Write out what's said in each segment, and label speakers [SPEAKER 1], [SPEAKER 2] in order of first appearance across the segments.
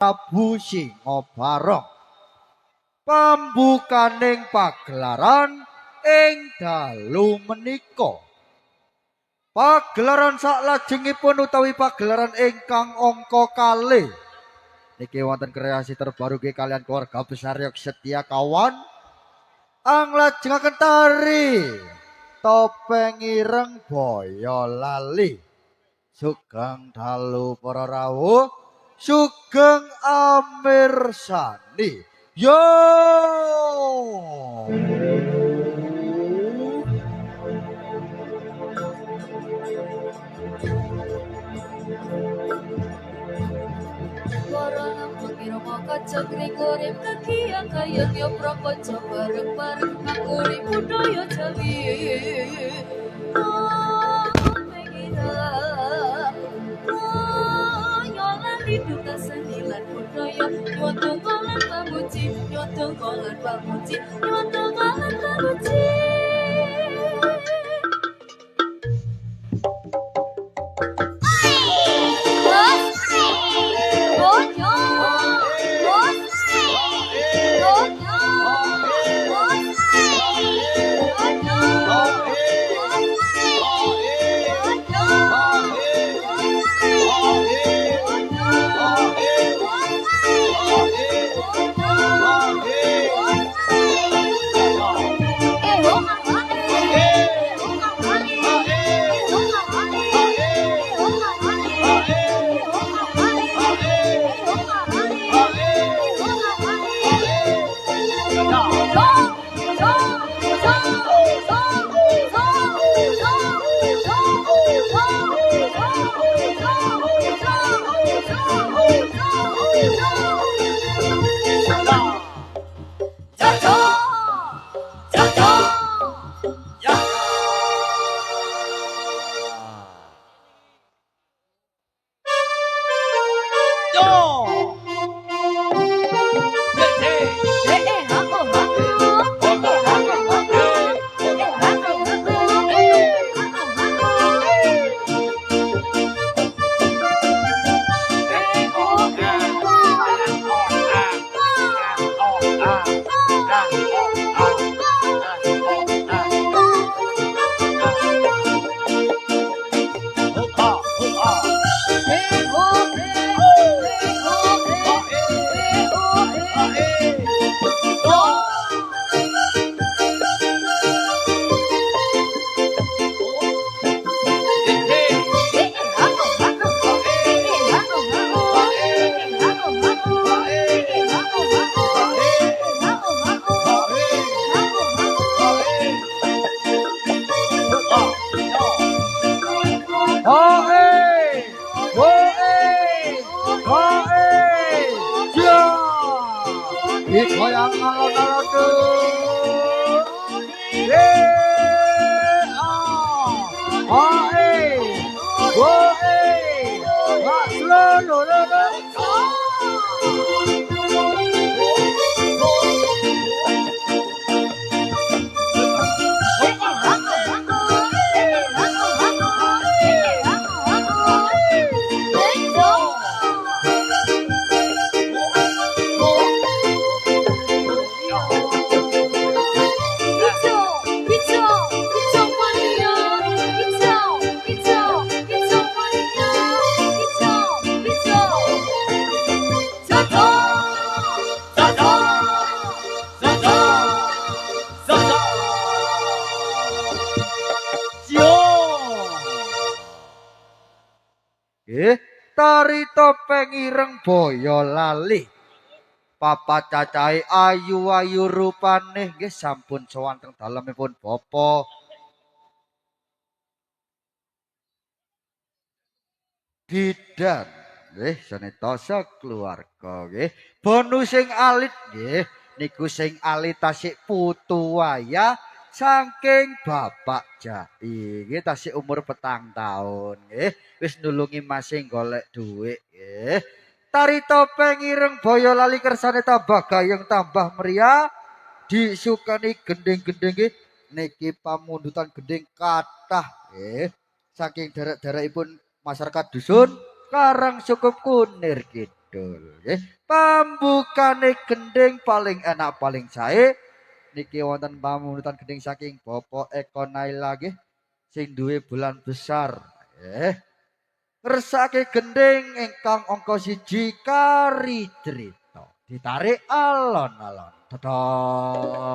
[SPEAKER 1] Prabu Singobarong pambukaning pagelaran ing dalu menika. Pagelaran saklajengipun utawi pagelaran ingkang angka kalih niki wonten kreasi terbaru nggih kalian keluarga besar Yok Setia Kawan anglajengaken tari Topeng Ireng Boyolali. Sugeng dalu para rawuh, sugeng amirsani. Yo!
[SPEAKER 2] Kaca Gregorem kakiang kayang yo prakoco bareng-bareng ngakuri budaya Jawi. Nyolali duka senilan budaya nyontung kolan pamuji nyontung kolan pamuji nyontung kolan pamuji.
[SPEAKER 1] Goyang alon-alon Tari Topeng Ireng Boyolali. Papa cacai ayu-ayu rupane nggih sampun sowan teng dalemipun Bapa Bidan nggih sanetosa keluarga nggih. Bonu sing alit nggih niku sing alit tasik putu wayah saking Bapak Jai nggih tasik umur 4 tahun nggih wis nulungi masing golek dhuwit nggih. Tari Topeng Ireng Boyolali kersane tambah gayeng tambah meriah disukani gending-gending nggih niki pamundutan gending kathah nggih saking derek-derekipun masyarakat dusun Karang Cukup Kunir Kidul. Betul nggih. Pambukane gending paling enak paling sae niki wonten pamundutan gending saking Bapak Eko Naila nggih sing duwe bulan besar. Ngersake gending ingkang angka 1 kari drita. Ditarik alon-alon. Dados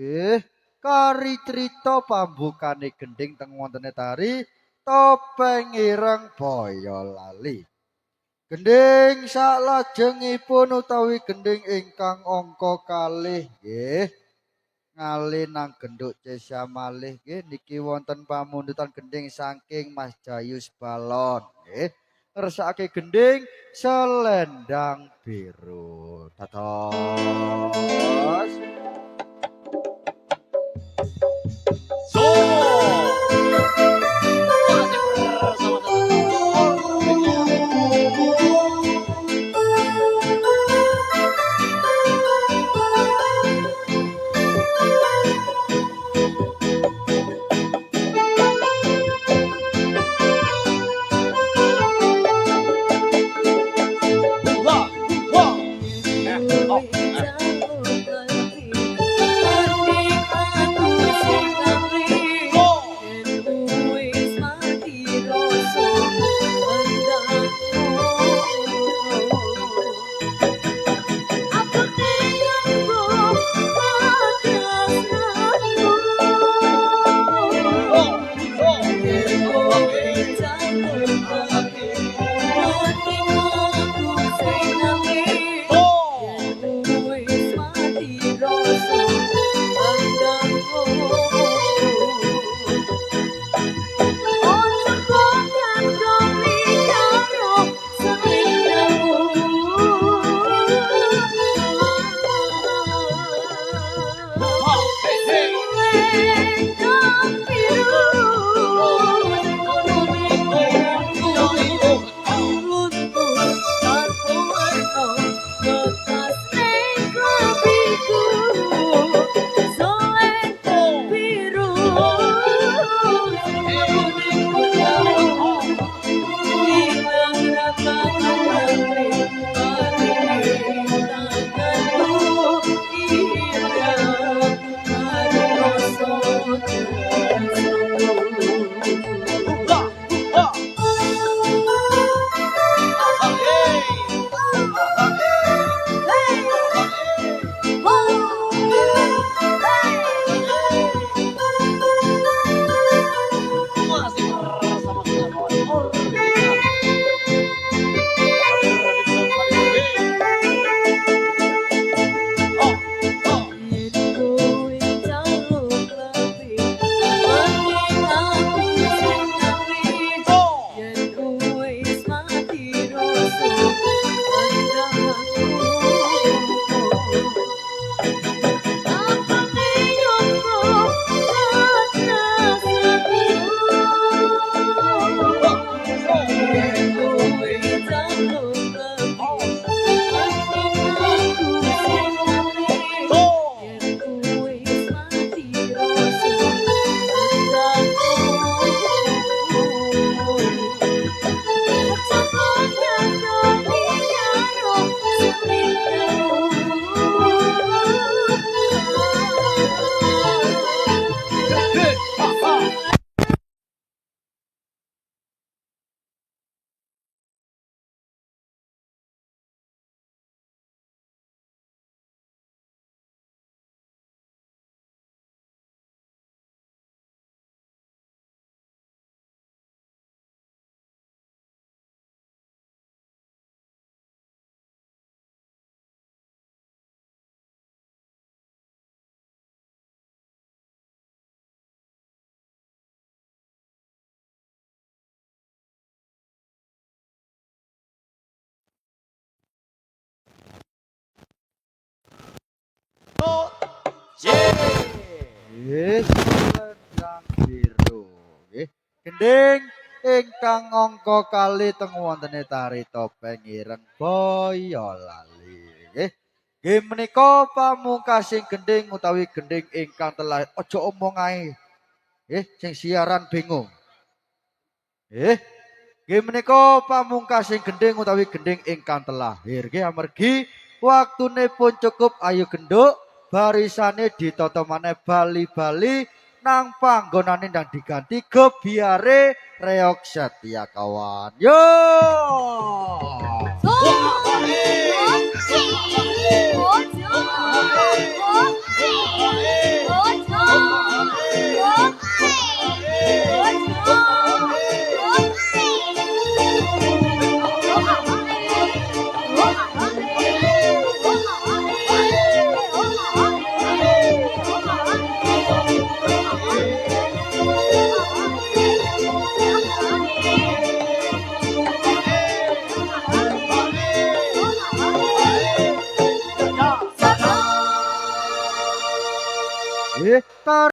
[SPEAKER 1] nggih, kari crita pambukane gending teng wontene tari Topeng Ireng Boyolali. Gending salajengipun utawi gending ingkang angka kalih nggih. Ngalih nang genduk Cesya malih nggih niki wonten pamundutan gending saking Mas Jayus Balon nggih. Ngersakake gending Selendang Biru. Dados Nggih, selendang biru. Nggih, gending ingkang angka kalih teng wontene tari topeng ireng Boyolali. Nggih. Nggih menika pamungkasing gending utawi gending ingkang telah aja omong ae. Nggih, sing siaran bingung. Nggih. Nggih menika pamungkasing gending utawi gending ingkang telahir. Nggih amargi waktunipun cukup ayo genduk barisane ditata maneh bali-bali nang panggonane ndang diganti gebiare reok setia kawan. Yo! Eh,